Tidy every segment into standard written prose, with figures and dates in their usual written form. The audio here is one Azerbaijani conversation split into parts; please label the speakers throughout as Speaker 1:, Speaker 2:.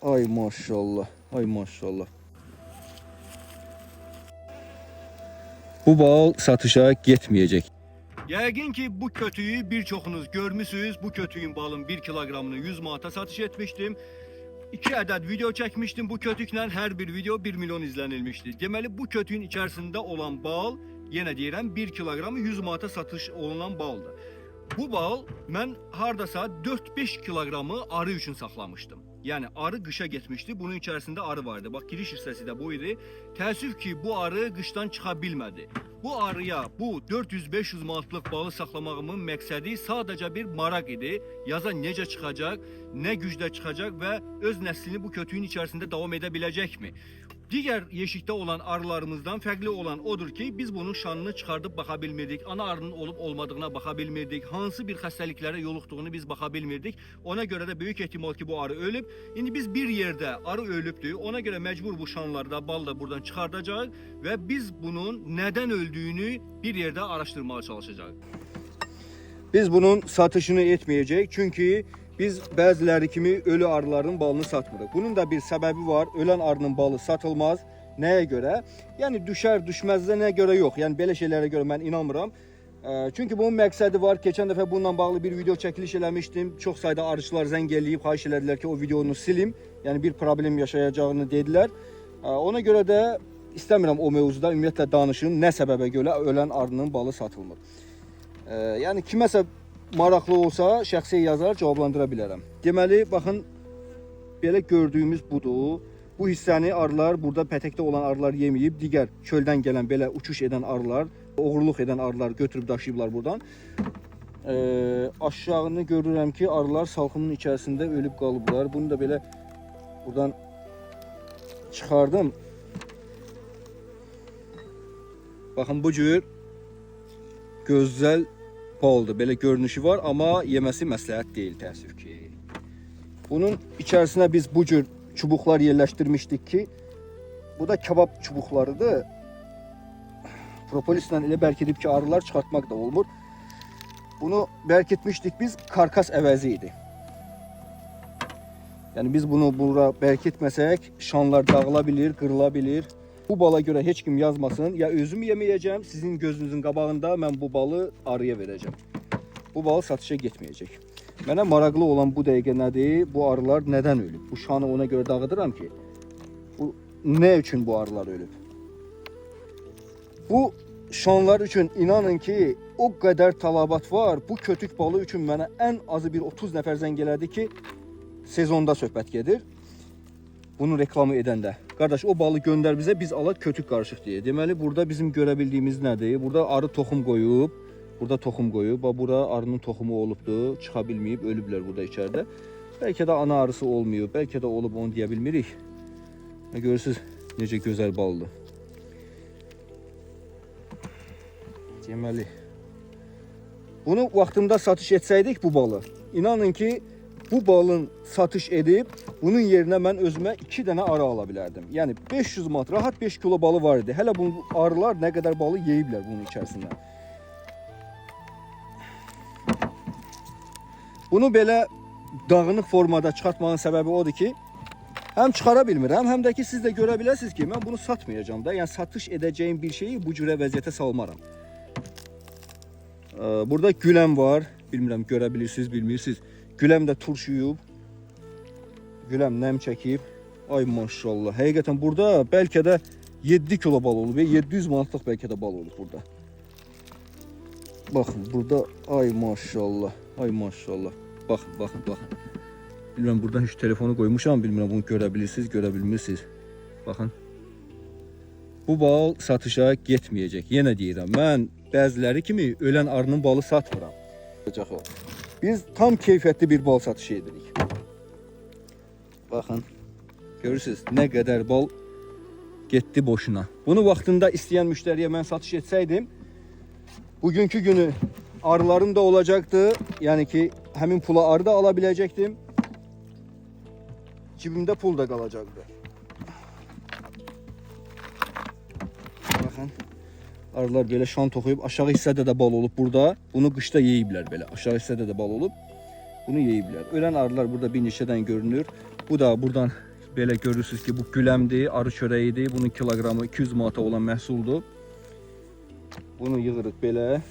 Speaker 1: Ay maşallah. Ay maşallah. Bu bal satışa getməyəcək. Yəqin ki bu kötüyü birçoxunuz görmüsünüz. Bu kötüyün balın 1 kilogramını 100 manata satış etmişdim. 2 ədəd video çəkmişdim bu kötüklə. Hər bir video 1 milyon izlənilmişdi. Deməli bu kötüyün içərisində olan bal, yenə deyirəm, 1 kilogramı 100 manata satış olunan baldır. Bu bal mən hardasa 4-5 kilogramı arı üçün saxlamışdım. Yəni arı qışa getmişdi. Bunun içərisində arı vardı. Bax, giriş hissəsi də bu idi. Təəssüf ki bu arı qışdan çıxa bilmədi. Bu arıya bu 400-500 manatlıq balı saxlamağımın məqsədi sadəcə bir maraq idi. Yaza necə çıxacaq, nə gücdə çıxacaq və öz nəslini bu kötüyün içərisində davam edə biləcəkmi? Digər yeşikdə olan arılarımızdan fərqli olan odur ki, biz bunun şanını çıxardıb baxa bilmirdik. Ana arının olub olmadığına baxa bilmirdik. Hansı bir xəstəliklərə yoluxduğunu biz baxa bilmirdik. Ona görə də böyük ehtimal ki bu arı ölüb. İndi biz bir yerdə arı ölübdür. Ona görə məcbur bu şanları da, bal da buradan çıxardacaq və biz bunun nədən öldüyünü bir yerdə araşdırmağa çalışacağıq. Biz bunun satışını etməyəcək, çünki biz bəziləri kimi ölü arıların balını satmırıq. Bunun da bir səbəbi var. Ölən arının balı satılmaz. Nəyə görə? Yəni düşər, düşməzdə nə görə yox. Yəni belə şeylərə görə mən inanmıram. Çünki bunun məqsədi var. Keçən dəfə bununla bağlı bir video çəkiliş eləmişdim. Çox sayda arıçılar zəng eləyib, xahiş elədilər ki, o videonu silim. Yəni bir problem yaşayacağını dedilər. Ona görə də istəmirəm o mövzuda ümumiyyətlə danışım. Nə səbəbə görə ölən arının balı satılmır. Yəni kiməsə maraqlı olsa şəxsi yazar, cavablandıra bilərəm. Deməli, baxın, belə gördüyümüz budur. Bu hissəni arılar, burada pətəkdə olan arılar yeməyib, digər çöldən gələn belə uçuş edən arılar, oğurluq edən arılar götürüb daşıyıblar buradan. Aşağını görürəm ki, arılar salxımın içərisində ölüb qalıblar. Bunu da belə buradan çıxardım. Baxın, bu cür gözəl baldır. Belə görünüşü var, amma yeməsi məsləhət deyil, təəssüf ki. Bunun içərisinə biz bu cür çubuqlar yerləşdirmişdik ki, bu da kebab çubuqlarıdır. Propolislə elə bərk edib ki, arılar çıxartmaq da olmur. Bunu bərk etmişdik biz, karkas əvəzi idi. Yəni biz bunu bura bərk etməsək, şanlar dağıla bilir, qırıla bilir. Bu bala görə heç kim yazmasın. Ya özüm yeməyəcəm, sizin gözünüzün qabağında mən bu balı arıya verəcəm. Bu bal satışa getməyəcək. Mənə maraqlı olan bu dəqiqə nədir? Bu arılar nədən ölüb? Bu şanı ona görə dağıdıram ki, bu nə üçün bu arılar ölüb? Bu şanlar üçün inanın ki, o qədər tələbat var. Bu kötük balı üçün mənə ən azı bir 30 nəfər zəng elədi ki, sezonda söhbət gedir. Bunun reklamı edəndə. Qardaş, o balı göndər bizə, biz alaq kötük qarışıq deyə. Deməli, burada bizim görə bildiyimiz nədir? Burada arı toxum qoyub, burada toxum qoyub. Bura arının toxumu olubdur, çıxa bilməyib, ölüblər burada içəridə. Bəlkə də ana arısı olmayıb, bəlkə də olub, onu deyə bilmirik. Görürsünüz, necə gözəl baldır. Deməli, bunu vaxtında satış etsəydik bu balı, inanın ki, bu balın satış edib, bunun yerinə mən özümə 2 dənə arı ala bilərdim. Yəni 500 manat, rahat 5 kilo balı var idi. Hələ bu arılar nə qədər balı yeyiblər bunun içərisindən. Bunu belə dağınıq formada çıxartmağın səbəbi odur ki, həm çıxara bilmirəm, həm də ki siz də görə biləsiniz ki, mən bunu satmayacağım da. Yəni satış edəcəyim bir şeyi bu cürə vəziyyətə salmaram. Burada güləm var. Bilmirəm, görə bilirsiniz, bilmirsiniz. Güləm də turşuyub. Güləm nəm çəkib. Ay maşallah. Həqiqətən burada bəlkə də 7 kilo bal olub. 700 manatlıq bəlkə də bal olub burada. Baxın, burada ay maşallah. Ay maşallah. Baxın, baxın, baxın. Bilmirəm, buradan hiç telefonu qoymuşam. Bilmirəm, bunu görə bilirsiniz, görə bilmirsiniz. Baxın. Bu bal satışa getməyəcək. Yenə deyirəm, mən bəziləri kimi ölən arının balı satmıram. Biz tam keyfiyyətli bir bal satışı edirik. Baxın, görürsünüz nə qədər bal getdi boşuna. Bunu vaxtında istəyən müştəriyə mən satış etsəydim, bugünkü günü arılarım da olacaqdı. Yəni ki, həmin pula arı da ala biləcəkdim. Cibimdə pul da qalacaqdı. Baxın. Arılar belə şan toxuyub, aşağı hissədə də bal olub burada. Bunu qışda yeyiblər belə. Aşağı hissədə də bal olub. Bunu yeyiblər. Ölən arılar burada bir neçədən görünür. Bu da buradan Belə görürsünüz ki, bu güləmdir, arı çörəyidir. Bunun kiloqramı 200 manata olan məhsuldur. Bunu yığırıq belə.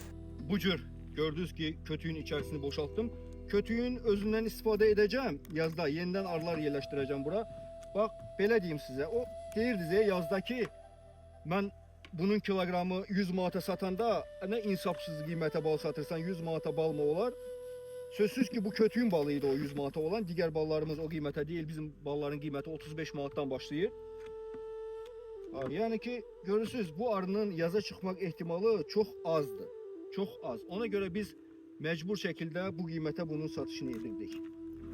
Speaker 1: Bu cür gördünüz ki, kötüğün içerisini boşalttım. Kötüğün özündən istifadə edəcəm. Yazda yenidən arılar yerləşdirəcəm bura. Bax, belə deyim sizə. O deyirdiniz yazda ki, mən bunun kiloqramı 100 manata satanda nə insafsız qiymətə bal satırsan, 100 manata bal mı olar? Sözsüz ki, bu kötüğün balıydı o 100 manata olan. Diğer ballarımız o qiymətə deyil. Bizim balların qiyməti 35 manatdan başlayır. Yani ki, görürsünüz bu arının yaza çıxmaq ehtimalı çox azdır. Çox az. Ona görə biz mecbur şekilde bu qiymətə bunun satışını edirdik.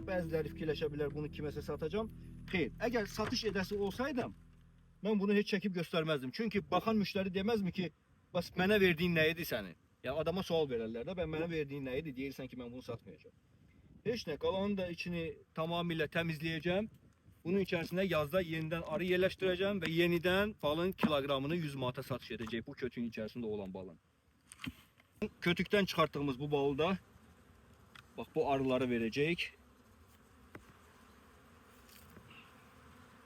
Speaker 1: Bəziləri fikirləşə bilər bunu kiməsə satacağım. Xeyr, əgər satış edəsi olsaydım, mən bunu heç çəkib göstərməzdim. Çünki baxan müştəri deməzmi ki, bas mənə verdiyin nə idi sənin? Ya adama sual verərlər də, ben mənə verdiyin nə idi? Deyirsən ki, mən bunu satmayacağım. Heç nə, qalanın da içini tamamilə təmizləyəcəm. Bunun içərisində yazda yenidən arı yerləşdirəcəm və yenidən balın kiloqramını 100 manata satış edəcək bu kötüğün içərisində olan balın. Kötükten çıkarttığımız bu balı da bak bu arıları verecek.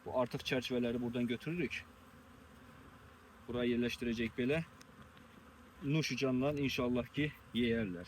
Speaker 1: Bu artık çerçeveleri buradan götürürük. Buraya yerleştirecek böyle. Nuşucanlar inşallah ki yeyerler.